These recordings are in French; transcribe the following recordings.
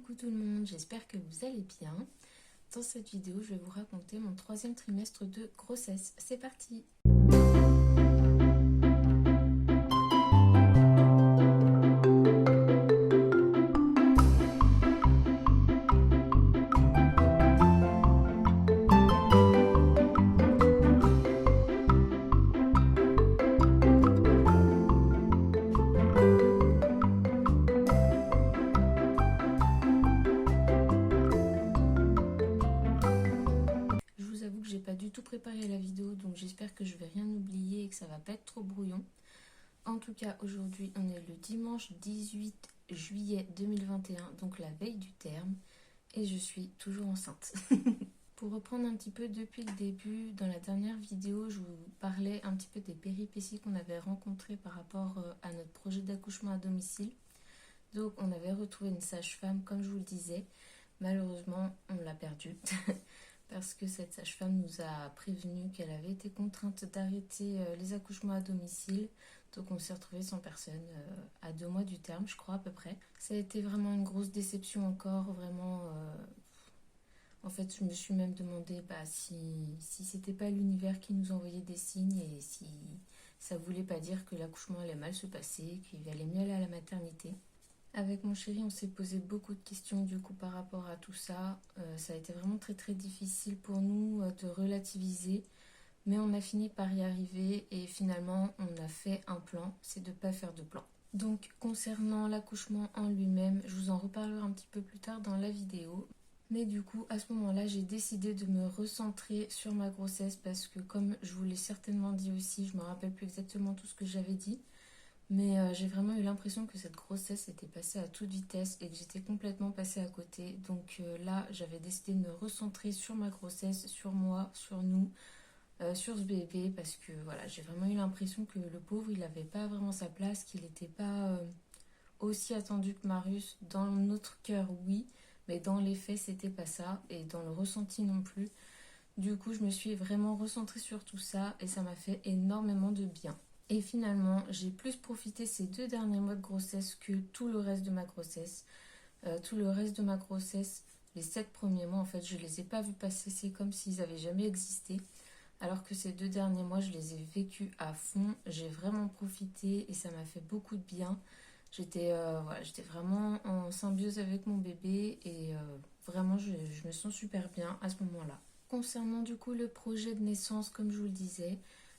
Coucou tout le monde, j'espère que vous allez bien. Dans cette vidéo, je vais vous raconter mon 3e trimestre de grossesse. C'est parti! Je vous avoue que j'ai pas du tout préparé la vidéo, donc j'espère que je vais rien oublier et que ça va pas être trop brouillon. En tout cas, aujourd'hui, on est le dimanche 18 juillet 2021, donc la veille du terme, et je suis toujours enceinte. Pour reprendre un petit peu depuis le début, dans la dernière vidéo, je vous parlais un petit peu des péripéties qu'on avait rencontrées par rapport à notre projet d'accouchement à domicile. Donc, on avait retrouvé une sage-femme, comme je vous le disais. Malheureusement, on l'a perdue. Parce que cette sage-femme nous a prévenu qu'elle avait été contrainte d'arrêter les accouchements à domicile. Donc on s'est retrouvé sans personne à 2 mois du terme, je crois à peu près. Ça a été vraiment une grosse déception encore, vraiment. En fait, je me suis même demandé si c'était pas l'univers qui nous envoyait des signes et si ça voulait pas dire que l'accouchement allait mal se passer, qu'il allait mieux aller à la maternité. Avec mon chéri, on s'est posé beaucoup de questions du coup par rapport à tout ça. Ça a été vraiment très très difficile pour nous de relativiser, mais on a fini par y arriver et finalement on a fait un plan, c'est de ne pas faire de plan. Donc concernant l'accouchement en lui-même, je vous en reparlerai un petit peu plus tard dans la vidéo. Mais du coup, à ce moment-là, j'ai décidé de me recentrer sur ma grossesse parce que comme je vous l'ai certainement dit aussi, je me rappelle plus exactement tout ce que j'avais dit. Mais j'ai vraiment eu l'impression que cette grossesse était passée à toute vitesse et que j'étais complètement passée à côté. Donc là, j'avais décidé de me recentrer sur ma grossesse, sur moi, sur nous, sur ce bébé. Parce que voilà, j'ai vraiment eu l'impression que le pauvre, il n'avait pas vraiment sa place, qu'il n'était pas aussi attendu que Marius. Dans notre cœur, oui, mais dans les faits, c'était pas ça. Et dans le ressenti non plus. Du coup, je me suis vraiment recentrée sur tout ça et ça m'a fait énormément de bien. Et finalement, j'ai plus profité ces 2 derniers mois de grossesse que tout le reste de ma grossesse. Tout le reste de ma grossesse, les 7 premiers mois, en fait, je les ai pas vus passer. C'est comme s'ils avaient jamais existé. Alors que ces 2 derniers mois, je les ai vécus à fond. J'ai vraiment profité et ça m'a fait beaucoup de bien. J'étais vraiment en symbiose avec mon bébé et vraiment, je me sens super bien à ce moment-là. Concernant du coup le projet de naissance, comme je vous le disais,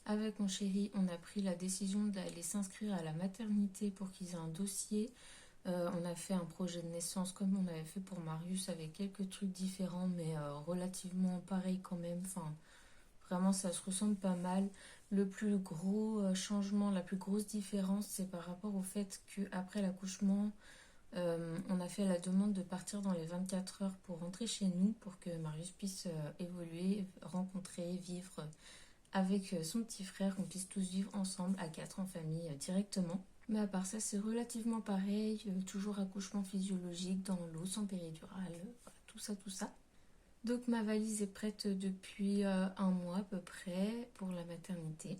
avec mon chéri, on a pris la décision d'aller s'inscrire à la maternité pour qu'ils aient un dossier. On a fait un projet de naissance comme on avait fait pour Marius avec quelques trucs différents mais relativement pareil quand même. Enfin, vraiment ça se ressemble pas mal. Le plus gros changement, la plus grosse différence, c'est par rapport au fait qu'après l'accouchement, on a fait la demande de partir dans les 24 heures pour rentrer chez nous pour que Marius puisse évoluer, rencontrer, vivre avec son petit frère, qu'on puisse tous vivre ensemble à 4 en famille directement. Mais à part ça, c'est relativement pareil, toujours accouchement physiologique dans l'eau, sans péridurale, voilà, tout ça, tout ça. Donc ma valise est prête depuis 1 mois à peu près pour la maternité.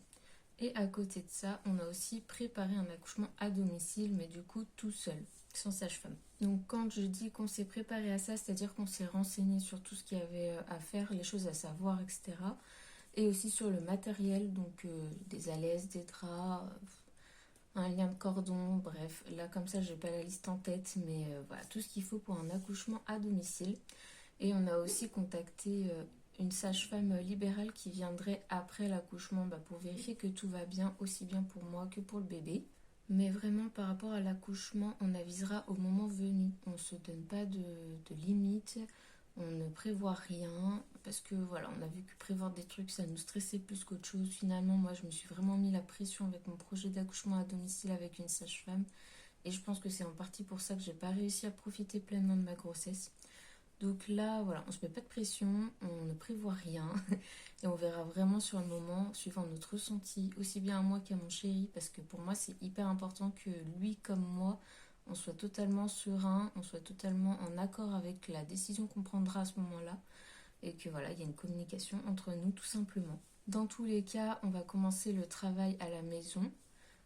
Et à côté de ça, on a aussi préparé un accouchement à domicile, mais du coup tout seul, sans sage-femme. Donc quand je dis qu'on s'est préparé à ça, c'est-à-dire qu'on s'est renseigné sur tout ce qu'il y avait à faire, les choses à savoir, etc. Et aussi sur le matériel, donc des alaises, des draps, un lien de cordon, bref. Là comme ça, j'ai pas la liste en tête, mais voilà, tout ce qu'il faut pour un accouchement à domicile. Et on a aussi contacté une sage-femme libérale qui viendrait après l'accouchement pour vérifier que tout va bien, aussi bien pour moi que pour le bébé. Mais vraiment, par rapport à l'accouchement, on avisera au moment venu. On ne se donne pas de limites, on ne prévoit rien, parce que voilà, on a vu que prévoir des trucs, ça nous stressait plus qu'autre chose. Finalement, moi, je me suis vraiment mis la pression avec mon projet d'accouchement à domicile avec une sage-femme. Et je pense que c'est en partie pour ça que j'ai pas réussi à profiter pleinement de ma grossesse. Donc là, voilà, on se met pas de pression, on ne prévoit rien et on verra vraiment sur le moment, suivant notre ressenti, aussi bien à moi qu'à mon chéri, parce que pour moi, c'est hyper important que lui comme moi, on soit totalement serein, on soit totalement en accord avec la décision qu'on prendra à ce moment-là et que voilà, il y a une communication entre nous tout simplement. Dans tous les cas, on va commencer le travail à la maison,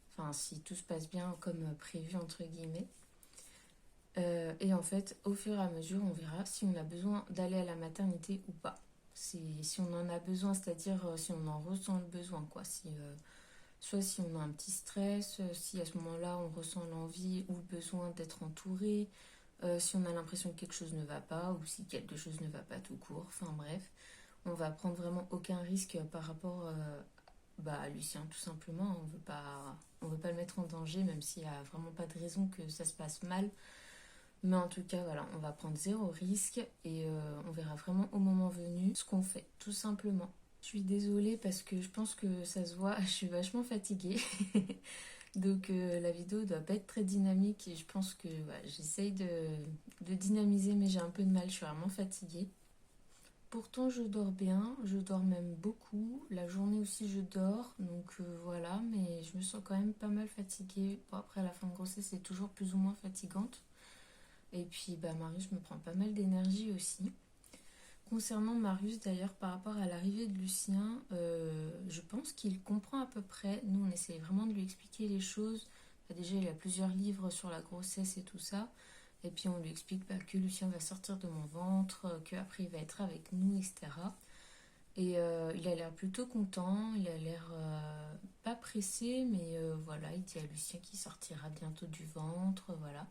enfin si tout se passe bien comme prévu entre guillemets. Et en fait, au fur et à mesure, on verra si on a besoin d'aller à la maternité ou pas. Si on en a besoin, c'est-à-dire si on en ressent le besoin, quoi. Soit si on a un petit stress, si à ce moment-là on ressent l'envie ou le besoin d'être entouré, si on a l'impression que quelque chose ne va pas ou si quelque chose ne va pas tout court. Enfin bref, on va prendre vraiment aucun risque par rapport à Lucien, tout simplement. On veut pas le mettre en danger, même s'il n'y a vraiment pas de raison que ça se passe mal. Mais en tout cas, voilà, on va prendre zéro risque et on verra vraiment au moment venu ce qu'on fait, tout simplement. Je suis désolée parce que je pense que ça se voit, je suis vachement fatiguée. Donc la vidéo doit pas être très dynamique et je pense que j'essaye de dynamiser mais j'ai un peu de mal, je suis vraiment fatiguée. Pourtant je dors bien, je dors même beaucoup. La journée aussi je dors, donc voilà, mais je me sens quand même pas mal fatiguée. Bon, après la fin de grossesse c'est toujours plus ou moins fatigante. Et puis Marius me prend pas mal d'énergie aussi. Concernant Marius d'ailleurs par rapport à l'arrivée de Lucien, je pense qu'il comprend à peu près. Nous on essaye vraiment de lui expliquer les choses. Déjà il a plusieurs livres sur la grossesse et tout ça. Et puis on lui explique que Lucien va sortir de mon ventre, qu'après il va être avec nous, etc. Et il a l'air plutôt content, il a l'air pas pressé, mais voilà, il dit à Lucien qu'il sortira bientôt du ventre, voilà.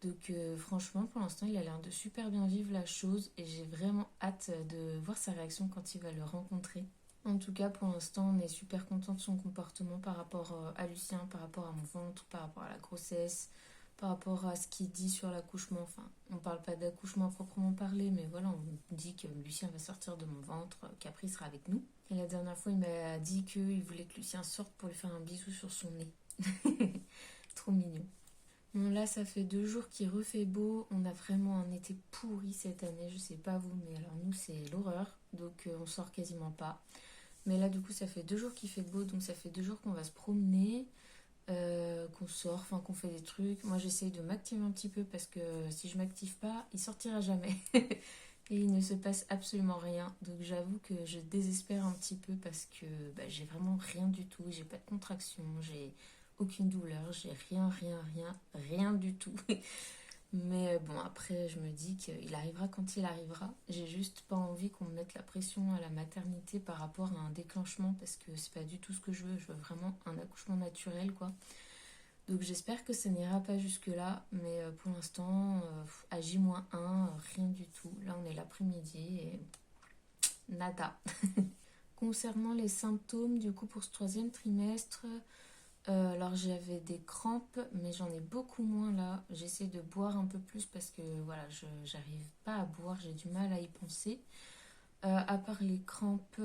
Donc franchement, pour l'instant, il a l'air de super bien vivre la chose et j'ai vraiment hâte de voir sa réaction quand il va le rencontrer. En tout cas, pour l'instant, on est super content de son comportement par rapport à Lucien, par rapport à mon ventre, par rapport à la grossesse, par rapport à ce qu'il dit sur l'accouchement. Enfin, on parle pas d'accouchement proprement parlé, mais voilà, on dit que Lucien va sortir de mon ventre, qu'après il sera avec nous. Et la dernière fois, il m'a dit qu'il voulait que Lucien sorte pour lui faire un bisou sur son nez. Trop mignon. Bon, là, ça fait 2 jours qu'il refait beau. On a vraiment un été pourri cette année. Je sais pas vous, mais alors nous, c'est l'horreur. Donc, on sort quasiment pas. Mais là, du coup, ça fait 2 jours qu'il fait beau. Donc, ça fait 2 jours qu'on va se promener, qu'on sort, enfin, qu'on fait des trucs. Moi, j'essaye de m'activer un petit peu parce que si je m'active pas, il sortira jamais. Et il ne se passe absolument rien. Donc, j'avoue que je désespère un petit peu parce que j'ai vraiment rien du tout. J'ai pas de contraction, j'ai aucune douleur, j'ai rien du tout. Mais bon, après, je me dis qu'il arrivera quand il arrivera. J'ai juste pas envie qu'on me mette la pression à la maternité par rapport à un déclenchement parce que c'est pas du tout ce que je veux. Je veux vraiment un accouchement naturel, quoi. Donc j'espère que ça n'ira pas jusque-là. Mais pour l'instant, à J-1, rien du tout. Là, on est l'après-midi et nada. Concernant les symptômes, du coup, pour ce troisième trimestre, alors j'avais des crampes, mais j'en ai beaucoup moins là. J'essaie de boire un peu plus parce que voilà, j'arrive pas à boire, j'ai du mal à y penser. À part les crampes,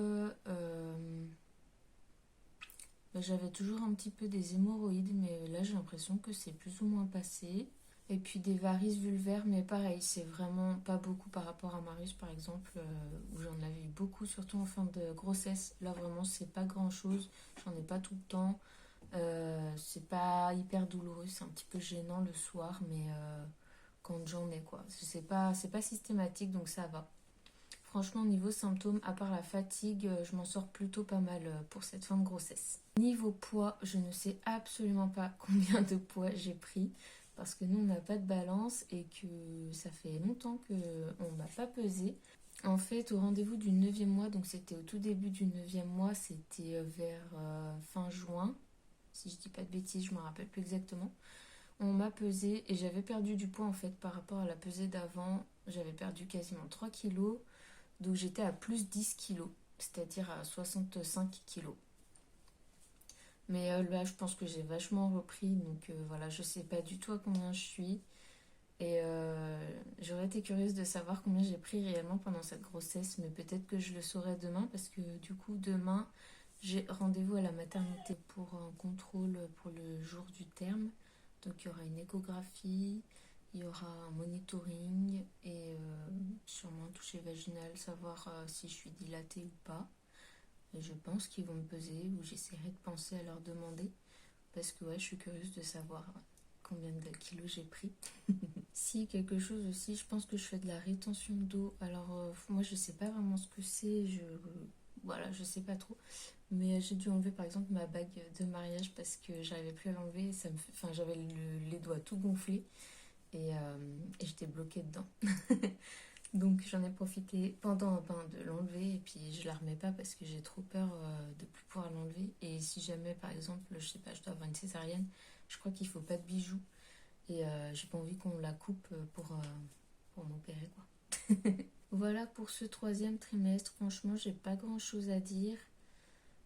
j'avais toujours un petit peu des hémorroïdes, mais là j'ai l'impression que c'est plus ou moins passé. Et puis des varices vulvaires, mais pareil, c'est vraiment pas beaucoup par rapport à Marius par exemple, où j'en avais eu beaucoup, surtout en fin de grossesse. Là vraiment, c'est pas grand chose, j'en ai pas tout le temps. C'est pas hyper douloureux, c'est un petit peu gênant le soir, mais quand j'en ai quoi. C'est pas systématique, donc ça va. Franchement, niveau symptômes, à part la fatigue, je m'en sors plutôt pas mal pour cette fin de grossesse. Niveau poids, je ne sais absolument pas combien de poids j'ai pris parce que nous, on n'a pas de balance et que ça fait longtemps qu'on ne m'a pas pesé. En fait, au rendez-vous du 9e mois, donc c'était au tout début du 9e mois, c'était vers fin juin, si je dis pas de bêtises, je me rappelle plus exactement. On m'a pesé et j'avais perdu du poids en fait par rapport à la pesée d'avant. J'avais perdu quasiment 3 kilos. Donc j'étais à plus 10 kilos, c'est-à-dire à 65 kilos. Mais là, je pense que j'ai vachement repris, donc voilà, je sais pas du tout à combien je suis. Et j'aurais été curieuse de savoir combien j'ai pris réellement pendant cette grossesse, mais peut-être que je le saurai demain, parce que du coup, demain, j'ai rendez-vous à la maternité pour un contrôle pour le jour du terme. Donc il y aura une échographie, il y aura un monitoring et sûrement un toucher vaginal, savoir si je suis dilatée ou pas. Et je pense qu'ils vont me peser ou j'essaierai de penser à leur demander parce que ouais, je suis curieuse de savoir combien de kilos j'ai pris. Si, quelque chose aussi, je pense que je fais de la rétention d'eau. Alors moi je sais pas vraiment ce que c'est, voilà, je sais pas trop. Mais j'ai dû enlever par exemple ma bague de mariage parce que j'arrivais plus à l'enlever. Enfin, j'avais les doigts tout gonflés. et j'étais bloquée dedans. Donc j'en ai profité pendant un bain de l'enlever et puis je la remets pas parce que j'ai trop peur de plus pouvoir l'enlever. Et si jamais par exemple, je sais pas, je dois avoir une césarienne, je crois qu'il faut pas de bijoux et j'ai pas envie qu'on la coupe pour m'opérer quoi. Voilà pour ce 3e trimestre. Franchement, j'ai pas grand chose à dire.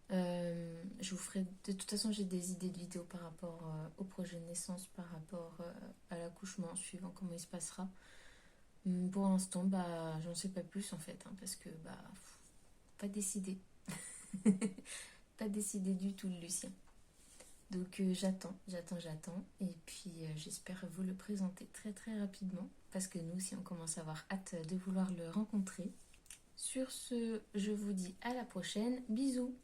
Je vous ferai de toute façon, j'ai des idées de vidéos par rapport au projet de naissance, par rapport à l'accouchement, suivant comment il se passera. Pour l'instant, bah, j'en sais pas plus en fait, hein, parce que bah, pas décidé. Pas décidé du tout de Lucien. Donc j'attends. Et puis j'espère vous le présenter très très rapidement, parce que nous aussi on commence à avoir hâte de vouloir le rencontrer. Sur ce, je vous dis à la prochaine. Bisous.